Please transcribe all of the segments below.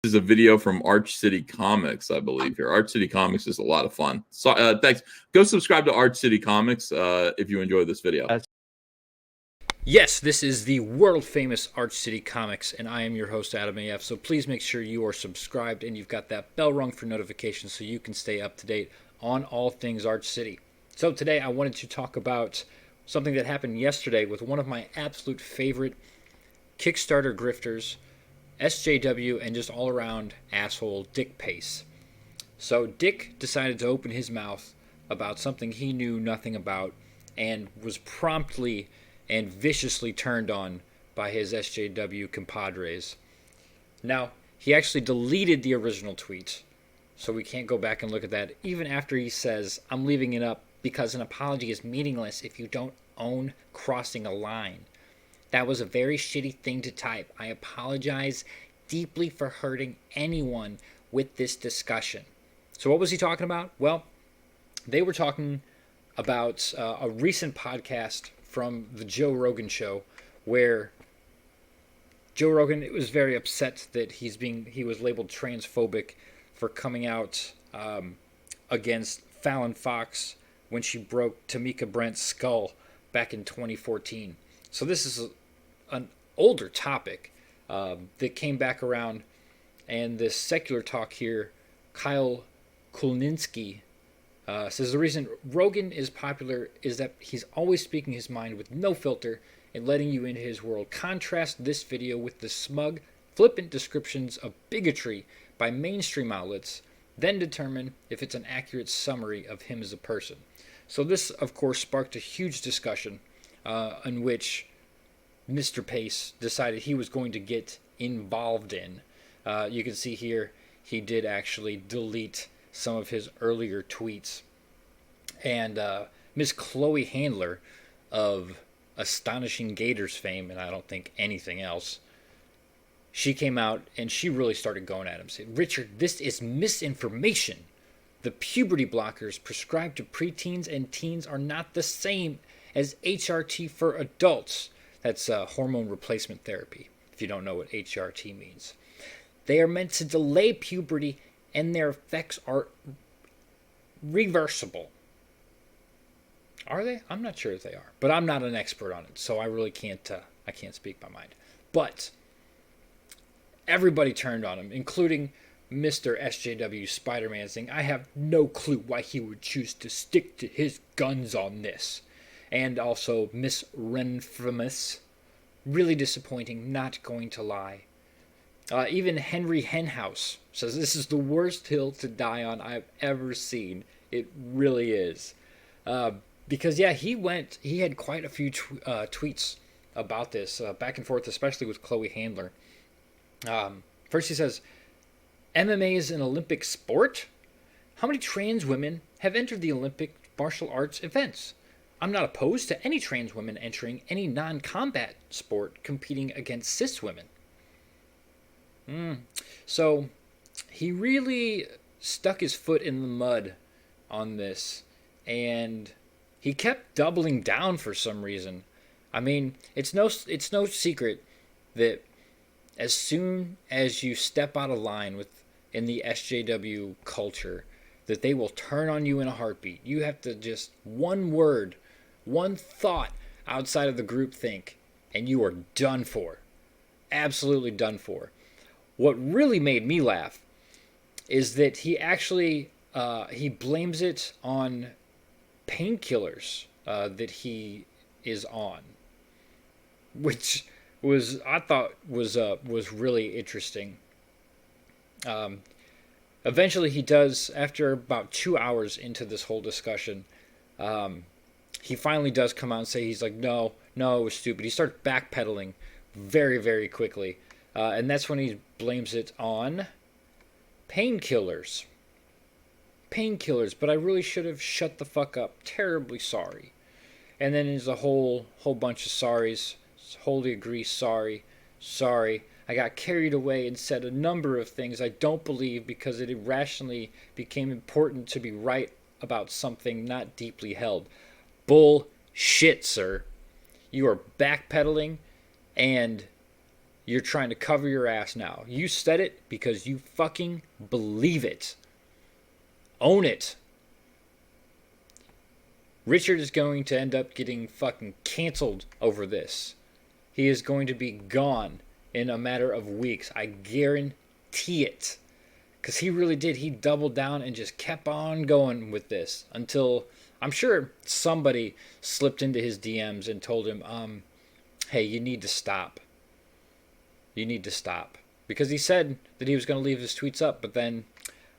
is a video from Arch City Comics, I believe. Here, Arch City Comics is a lot of fun. So, thanks. Go subscribe to Arch City Comics if you enjoy this video. Yes, this is the world-famous Arch City Comics, and I am your host, Adam AF, so please make sure you are subscribed and you've got that bell rung for notifications so you can stay up to date on all things Arch City. So today I wanted to talk about something that happened yesterday with one of my absolute favorite Kickstarter grifters, SJW, and just all-around asshole, Dick Pace. So Dick decided to open his mouth about something he knew nothing about and was promptly and viciously turned on by his SJW compadres. Now, he actually deleted the original tweet, so we can't go back and look at that, even after he says, "I'm leaving it up because an apology is meaningless if you don't own crossing a line. That was a very shitty thing to type. I apologize deeply for hurting anyone with this discussion." So what was he talking about? Well, they were talking about a recent podcast from the Joe Rogan show, where Joe Rogan was very upset that he was labeled transphobic for coming out against Fallon Fox when she broke Tamika Brent's skull back in 2014. So this is an older topic that came back around, and this secular talk here, Kyle Kulninski, says the reason Rogan is popular is that he's always speaking his mind with no filter and letting you into his world. Contrast this video with the smug, flippant descriptions of bigotry by mainstream outlets, then determine if it's an accurate summary of him as a person. So this, of course, sparked a huge discussion in which Mr. Pace decided he was going to get involved in. You can see here he did actually delete some of his earlier tweets. And Miss Chloe Handler of Astonishing Gators fame, and I don't think anything else, she came out and she really started going at him, saying, "Richard, this is misinformation. The puberty blockers prescribed to preteens and teens are not the same as HRT for adults." That's hormone replacement therapy, if you don't know what HRT means. "They are meant to delay puberty and their effects are reversible." Are they? I'm not sure if they are, but I'm not an expert on it, so I really can't speak my mind. But everybody turned on him, including Mr. SJW Spider-Man, saying, "I have no clue why he would choose to stick to his guns on this." And also Miss Renfremus, really disappointing, not going to lie. Even Henry Henhouse says this is the worst hill to die on I've ever seen. It really is. Because, yeah, he had quite a few tweets about this, back and forth, especially with Chloe Handler. First he says, "MMA is an Olympic sport? How many trans women have entered the Olympic martial arts events? I'm not opposed to any trans women entering any non-combat sport competing against cis women." So he really stuck his foot in the mud on this, and he kept doubling down for some reason. I mean, it's no secret that as soon as you step out of line in the SJW culture, that they will turn on you in a heartbeat. You have to just one word, one thought outside of the group think, and you are done for. Absolutely done for. What really made me laugh is that he actually he blames it on painkillers that he is on, which I thought was really interesting. Eventually, he does, after about 2 hours into this whole discussion, he finally does come out and say he's like, no, it was stupid. He starts backpedaling very, very quickly. And that's when he blames it on painkillers. But I really should have shut the fuck up. Terribly sorry. And then there's a whole bunch of sorries. Wholly agree, sorry. I got carried away and said a number of things I don't believe because it irrationally became important to be right about something not deeply held. Bullshit, sir. You are backpedaling and you're trying to cover your ass now. You said it because you fucking believe it. Own it. Richard is going to end up getting fucking canceled over this. He is going to be gone in a matter of weeks. I guarantee it. Because he really did. He doubled down and just kept on going with this until I'm sure somebody slipped into his DMs and told him, hey, you need to stop. You need to stop. Because he said that he was going to leave his tweets up, but then,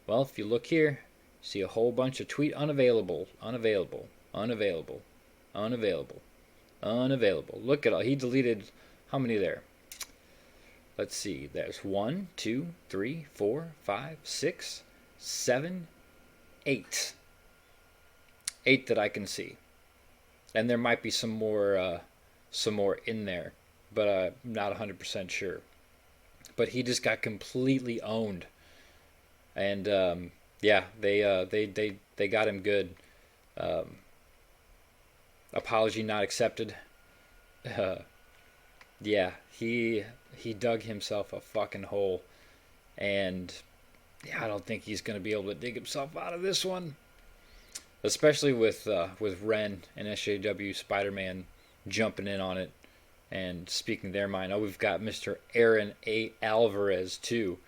well, if you look here, see a whole bunch of tweet unavailable. Look at all. He deleted how many there? Let's see. There's 1, 2, 3, 4, 5, 6, 7, 8. 8 that I can see. And there might be some more in there, but I'm not 100% sure. But he just got completely owned. And yeah, they got him good. Apology not accepted. Yeah, he dug himself a fucking hole, and yeah, I don't think he's gonna be able to dig himself out of this one. Especially with Ren and SJW Spider-Man jumping in on it and speaking their mind. Oh, we've got Mr. Aaron A. Alvarez too.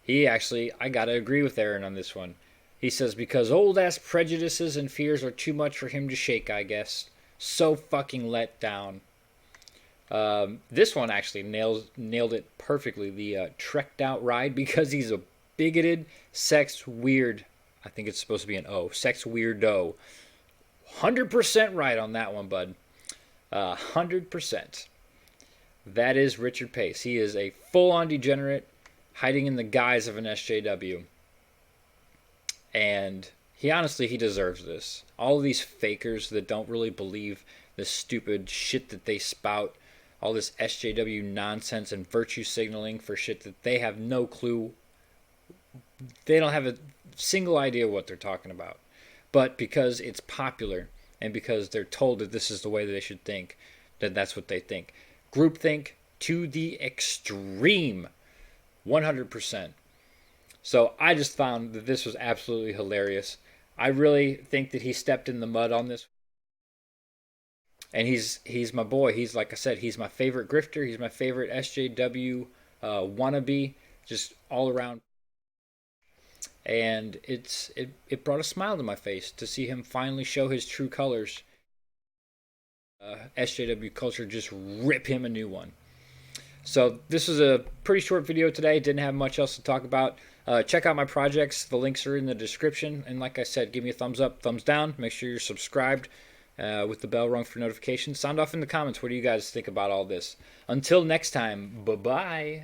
He actually, I gotta agree with Aaron on this one. He says, because old ass prejudices and fears are too much for him to shake, I guess. So fucking let down. This one actually nailed it perfectly. The trekked out ride, because he's a bigoted, sex weird. I think it's supposed to be an O. Sex weirdo. 100% right on that one, bud. 100%. That is Richard Pace. He is a full-on degenerate hiding in the guise of an SJW. And he deserves this. All of these fakers that don't really believe the stupid shit that they spout, all this SJW nonsense and virtue signaling for shit that they have no clue. They don't have a single idea what they're talking about. But because it's popular and because they're told that this is the way that they should think, then that's what they think. Groupthink to the extreme. 100%. So I just found that this was absolutely hilarious. I really think that he stepped in the mud on this. And he's my boy. He's, like I said, he's my favorite grifter. He's my favorite SJW wannabe. Just all around. And it brought a smile to my face to see him finally show his true colors. SJW culture just rip him a new one. So this was a pretty short video today. Didn't have much else to talk about. Check out my projects. The links are in the description. And like I said, give me a thumbs up, thumbs down. Make sure you're subscribed with the bell rung for notifications. Sound off in the comments. What do you guys think about all this? Until next time, bye-bye.